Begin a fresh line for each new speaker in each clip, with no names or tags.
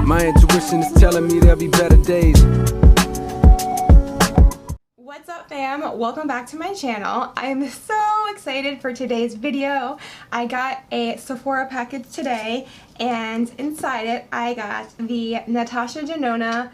My intuition is telling me there'll be better days.
What's up, fam? Welcome back to my channel. I am so excited for today's video. I got a Sephora package today, and inside it I got the Natasha Denona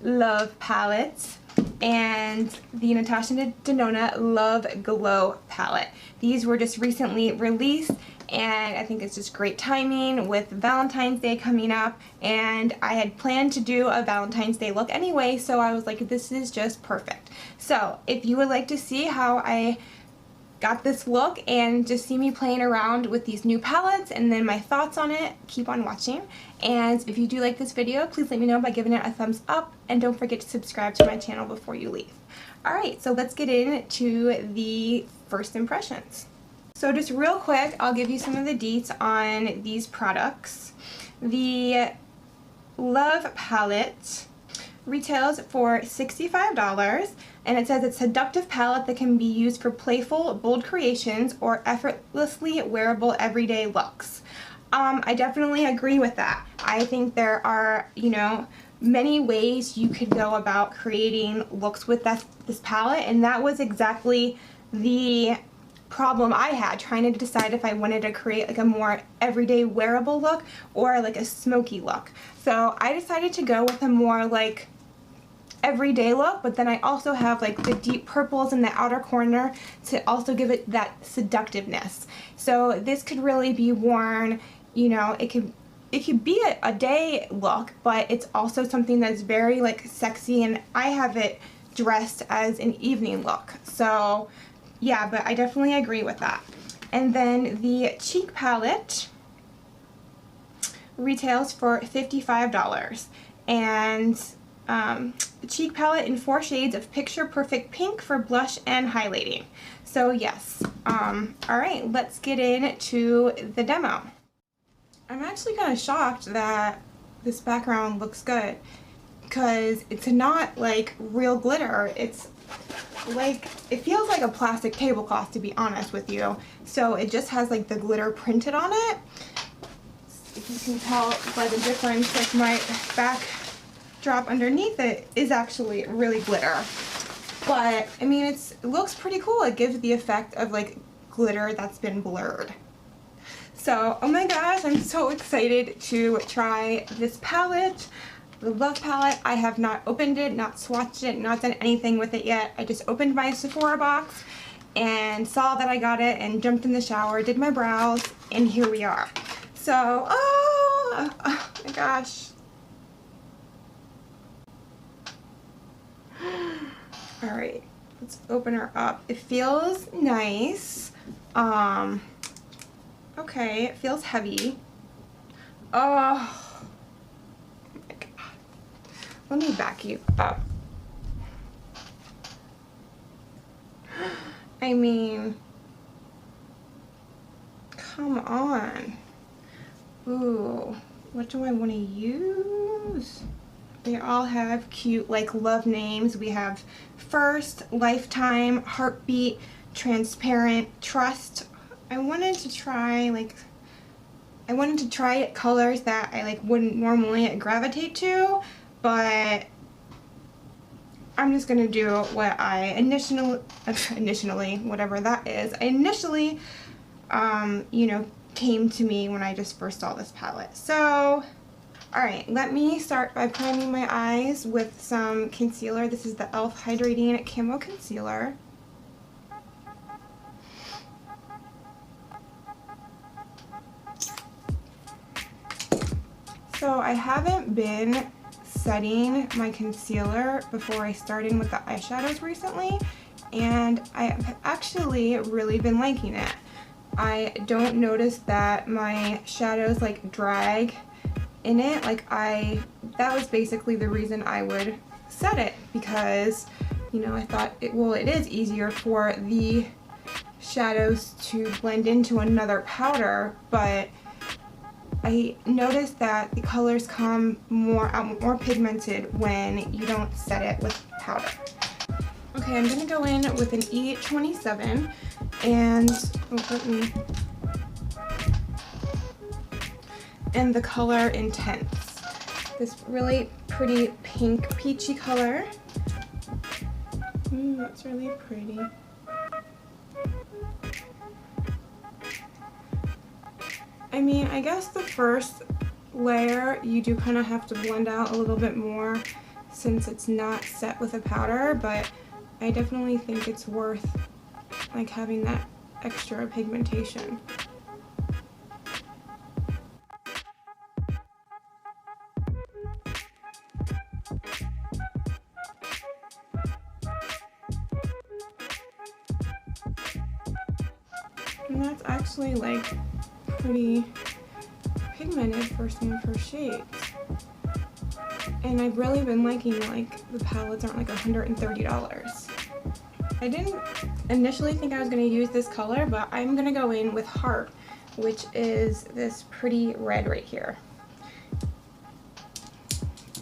Love Palette and the Natasha Denona Love Glow Palette. These were just recently released, and I think it's just great timing with Valentine's Day coming up, and I had planned to do a Valentine's Day look anyway, so I was like, this is just perfect. So if you would like to see how I got this look and just see me playing around with these new palettes and then my thoughts on it, keep on watching. And if you do like this video, please let me know by giving it a thumbs up, and don't forget to subscribe to my channel before you leave. Alright, so let's get into the first impressions. So just real quick, I'll give you some of the deets on these products. The Love Palette retails for $65, and it says it's a seductive palette that can be used for playful, bold creations or effortlessly wearable everyday looks. I definitely agree with that. I think there are, many ways you could go about creating looks with this palette, and that was exactly the problem I had trying to decide if I wanted to create like a more everyday wearable look or like a smoky look. So I decided to go with a more like everyday look, but then I also have like the deep purples in the outer corner to also give it that seductiveness. So this could really be worn, it could be a day look, but it's also something that's very like sexy, and I have it dressed as an evening look. So yeah, but I definitely agree with that. And then the cheek palette retails for $55, and the cheek palette in 4 shades of picture perfect pink for blush and highlighting. So yes, alright, let's get into the demo. I'm actually kind of shocked that this background looks good, because it's not like real glitter. It's like, it feels like a plastic tablecloth, to be honest with you. So it just has like the glitter printed on it. If you can tell by the difference, like my backdrop underneath it is actually really glitter. But I mean, it looks pretty cool. It gives the effect of like glitter that's been blurred. So, oh my gosh, I'm so excited to try this palette. The Love Palette. I have not opened it, not swatched it, not done anything with it yet. I just opened my Sephora box and saw that I got it and jumped in the shower, did my brows, and here we are. So, oh my gosh. Alright, let's open her up. It feels nice. Okay, it feels heavy. Oh. Let me back you up. I mean, come on. Ooh, what do I want to use? They all have cute like love names. We have First, Lifetime, Heartbeat, Transparent, Trust. I wanted to try colors that I like wouldn't normally gravitate to. But I'm just gonna do what I initially, whatever that is, came to me when I just first saw this palette. So, alright, let me start by priming my eyes with some concealer. This is the e.l.f. Hydrating Camo Concealer. So I haven't been setting my concealer before I started with the eyeshadows recently, and I've actually really been liking it. I don't notice that my shadows like drag in it. That was basically the reason I would set it, because I thought it is easier for the shadows to blend into another powder, but I noticed that the colors come more pigmented when you don't set it with powder. Okay, I'm gonna go in with an E27 and the color Intense. this really pretty pink peachy color. That's really pretty. I mean, I guess the first layer you do kind of have to blend out a little bit more since it's not set with a powder, but I definitely think it's worth like having that extra pigmentation. And that's actually like pretty pigmented for some of her shades. And I've really been liking like the palettes aren't like $130. I didn't initially think I was going to use this color, but I'm going to go in with Heart, which is this pretty red right here.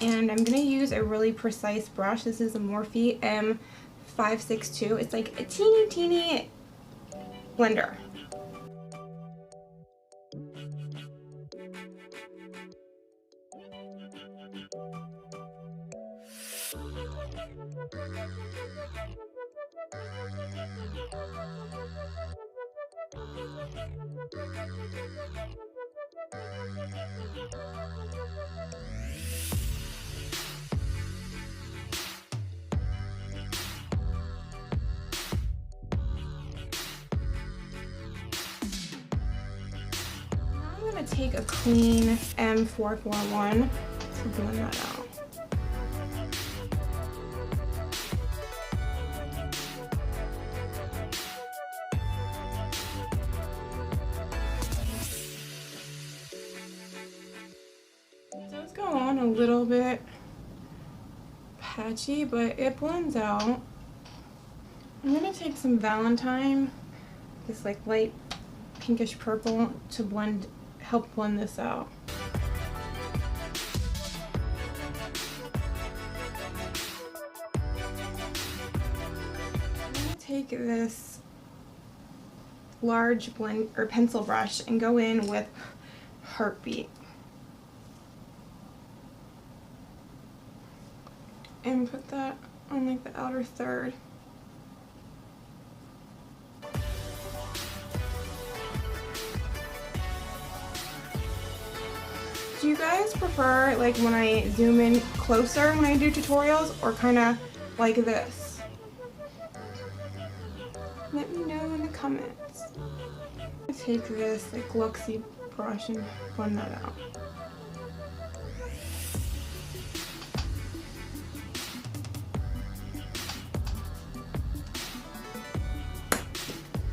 And I'm going to use a really precise brush. This is a Morphe M562. It's like a teeny blender. I'm going to take a clean M441 to blend that out. It does go on a little bit patchy, but it blends out. I'm going to take some Valentine, this like light pinkish purple, to help blend this out. I'm going to take this large pencil brush and go in with Heartbeat. And put that on like the outer third. Do you guys prefer like when I zoom in closer when I do tutorials, or kind of like this? Let me know in the comments. I take this like Luxie brush and blend that out.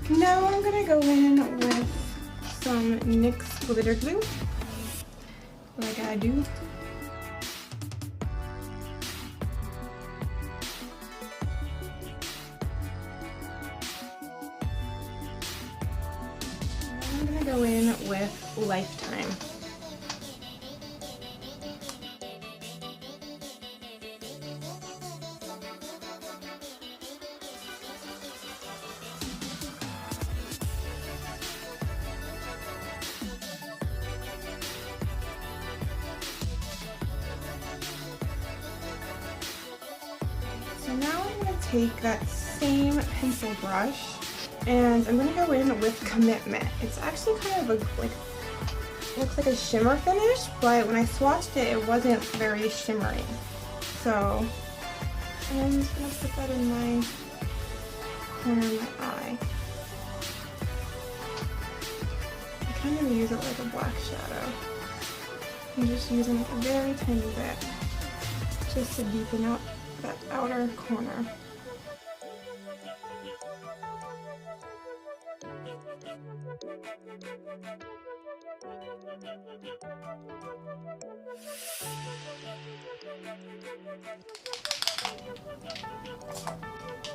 Now I'm going to go in with some NYX glitter glue, like I do. I'm going to go in with Lifetime. So now I'm going to take that same pencil brush and I'm going to go in with Commitment. It's actually kind of a, like, looks like a shimmer finish, but when I swatched it, it wasn't very shimmery. So I'm just going to put that in my corner of my eye. I kind of use it like a black shadow. I'm just using it a very tiny bit just to deepen out that outer corner.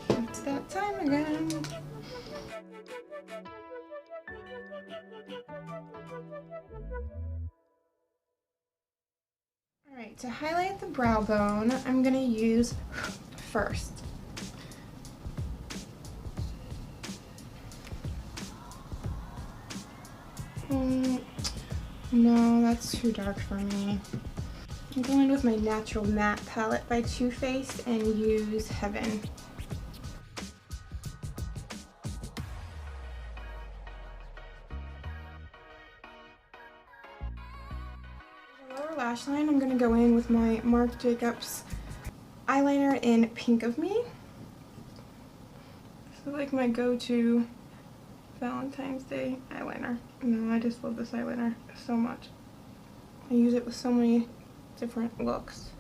It's that time again. Alright, to highlight the brow bone, I'm going to use First. No, that's too dark for me. I'm going with my Natural Matte palette by Too Faced and use Heaven. For the lower lash line, I'm going to go in with my Marc Jacobs eyeliner in Pink of Me. This is like my go-to Valentine's Day eyeliner. No, I just love this eyeliner so much. I use it with so many different looks.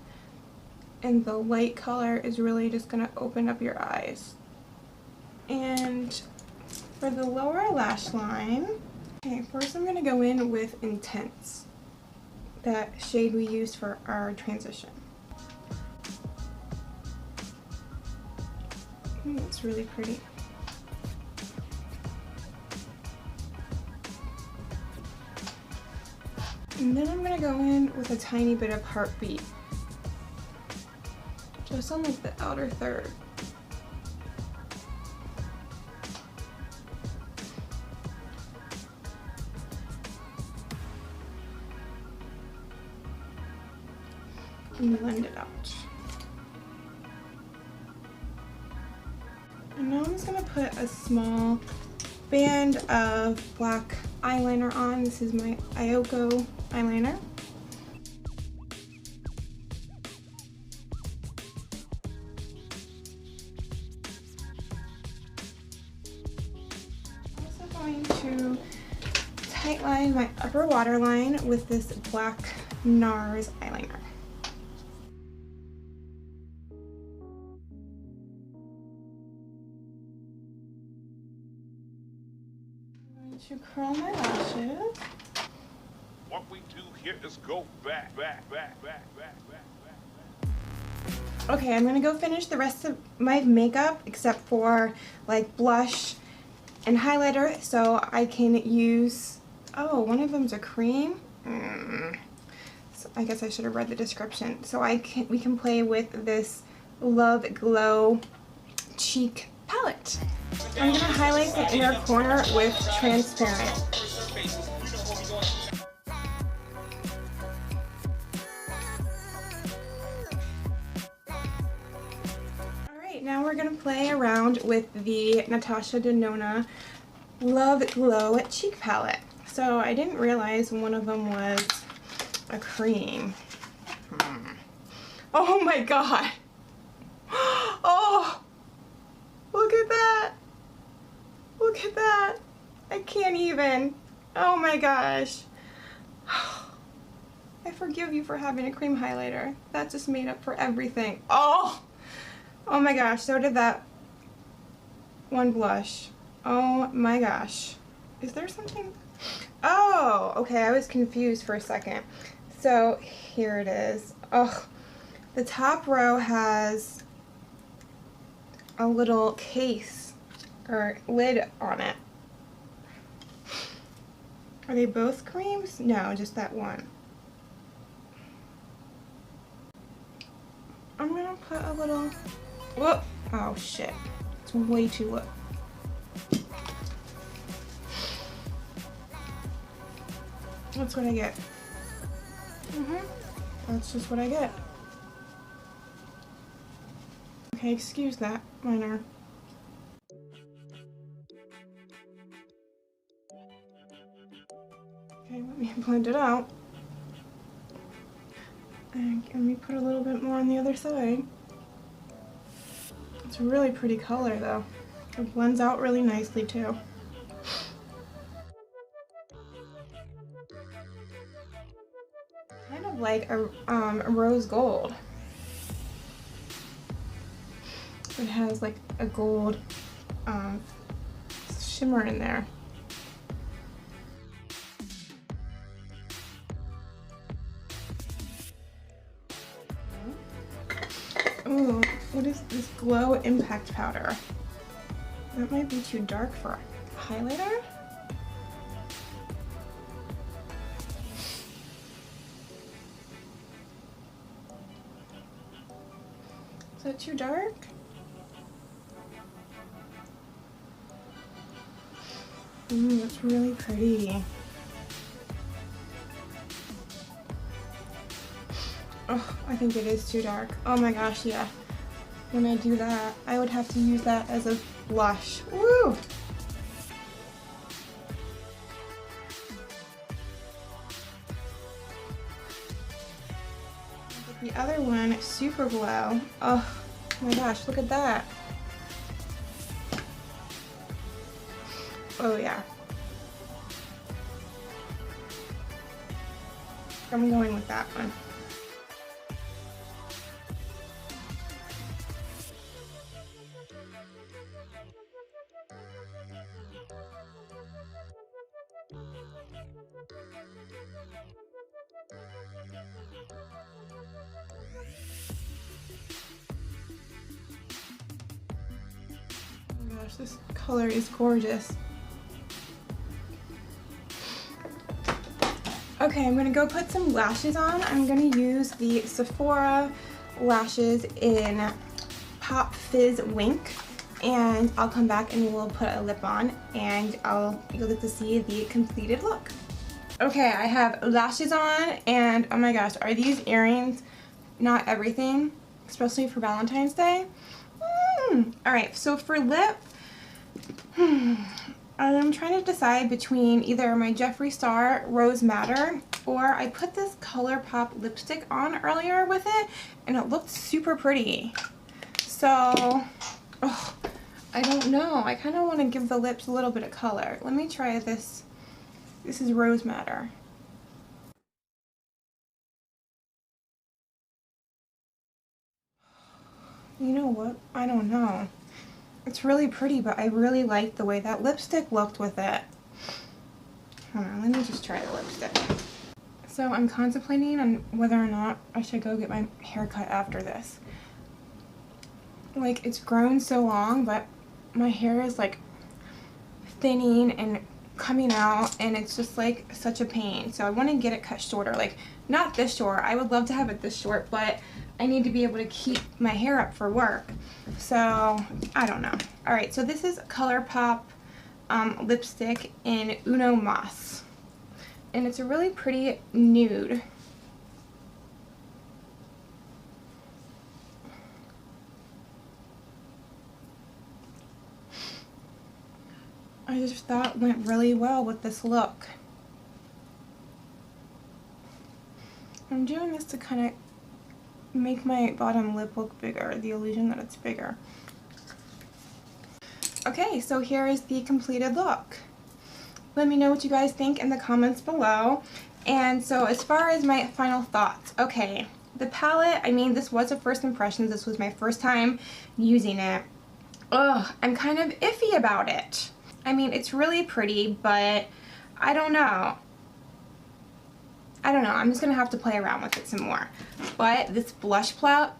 And the light color is really just going to open up your eyes. And for the lower lash line, okay, first I'm going to go in with Intense, that shade we used for our transition. Ooh, it's really pretty. And then I'm gonna go in with a tiny bit of Heartbeat, just on like the outer third. And blend it out. And now I'm just gonna put a small band of black eyeliner on. This is my Ioko eyeliner. I'm also going to tightline my upper waterline with this black NARS eyeliner. To curl my lashes.
What we do here is go back.
Okay, I'm gonna go finish the rest of my makeup except for like blush and highlighter, so I can use, oh, one of them's a cream. So I guess I should have read the description. So we can play with this Love Glow cheek palette. I'm gonna highlight the inner corner with Transparent. Alright, now we're gonna play around with the Natasha Denona Love Glow cheek palette. So I didn't realize one of them was a cream. Oh my god! Oh! Look at that! Look at that! I can't even. Oh my gosh. I forgive you for having a cream highlighter. That just made up for everything. Oh! Oh my gosh, so did that one blush. Oh my gosh. Is there something? Oh, okay, I was confused for a second. So here it is. Oh, the top row has a little case or lid on it. Are they both creams? No, just that one. I'm gonna put a little, whoop, oh shit, it's way too low. That's what I get. That's just what I get. Okay, excuse that, minor. Okay, let me blend it out. And let me put a little bit more on the other side. It's a really pretty color though. It blends out really nicely too. Kind of like a rose gold. It has like a gold shimmer in there. Ooh, what is this Glow Impact Powder? That might be too dark for a highlighter. Is that too dark? Ooh, that's really pretty. Oh, I think it is too dark. Oh my gosh, yeah. When I do that, I would have to use that as a blush. Woo! The other one, Super Glow. Oh my gosh, look at that. Oh yeah. I'm going with that one. Oh my gosh, this color is gorgeous. Okay, I'm gonna go put some lashes on. I'm gonna use the Sephora lashes in Pop Fizz Wink, and I'll come back and we'll put a lip on, and you'll get to see the completed look. Okay, I have lashes on, and oh my gosh, are these earrings not everything, especially for Valentine's Day? Alright, so for lip, I'm trying to decide between either my Jeffree Star Rose Madder, or I put this ColourPop lipstick on earlier with it and it looked super pretty. So, I don't know. I kind of want to give the lips a little bit of color. Let me try this. This is Rose Madder. You know what? I don't know. It's really pretty, but I really like the way that lipstick looked with it. Hold on, let me just try the lipstick. So I'm contemplating on whether or not I should go get my hair cut after this. Like, it's grown so long, but my hair is like thinning and coming out, and it's just like such a pain. So I want to get it cut shorter. Like, not this short. I would love to have it this short, but I need to be able to keep my hair up for work. So I don't know. Alright, so this is ColourPop lipstick in Uno Moss, and it's a really pretty nude. I just thought went really well with this look. I'm doing this to kind of make my bottom lip look bigger, the illusion that it's bigger. Okay, so here is the completed look. Let me know what you guys think in the comments below. And so as far as my final thoughts, okay, the palette, I mean, this was a first impressions. This was my first time using it. Ugh, I'm kind of iffy about it. I mean, it's really pretty, but I don't know. I'm just going to have to play around with it some more. But this blush palette,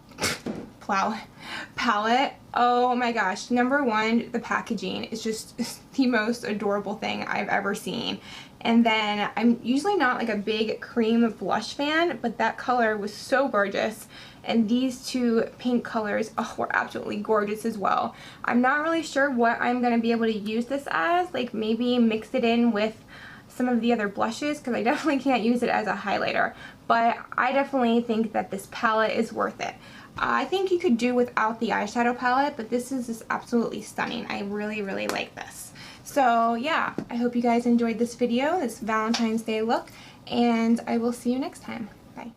oh my gosh. Number one, the packaging is just the most adorable thing I've ever seen. And then I'm usually not like a big cream blush fan, but that color was so gorgeous. And these two pink colors, oh, were absolutely gorgeous as well. I'm not really sure what I'm going to be able to use this as. Like, maybe mix it in with some of the other blushes, because I definitely can't use it as a highlighter. But I definitely think that this palette is worth it. I think you could do without the eyeshadow palette, but this is just absolutely stunning. I really, really like this. So yeah, I hope you guys enjoyed this video, this Valentine's Day look, and I will see you next time. Bye.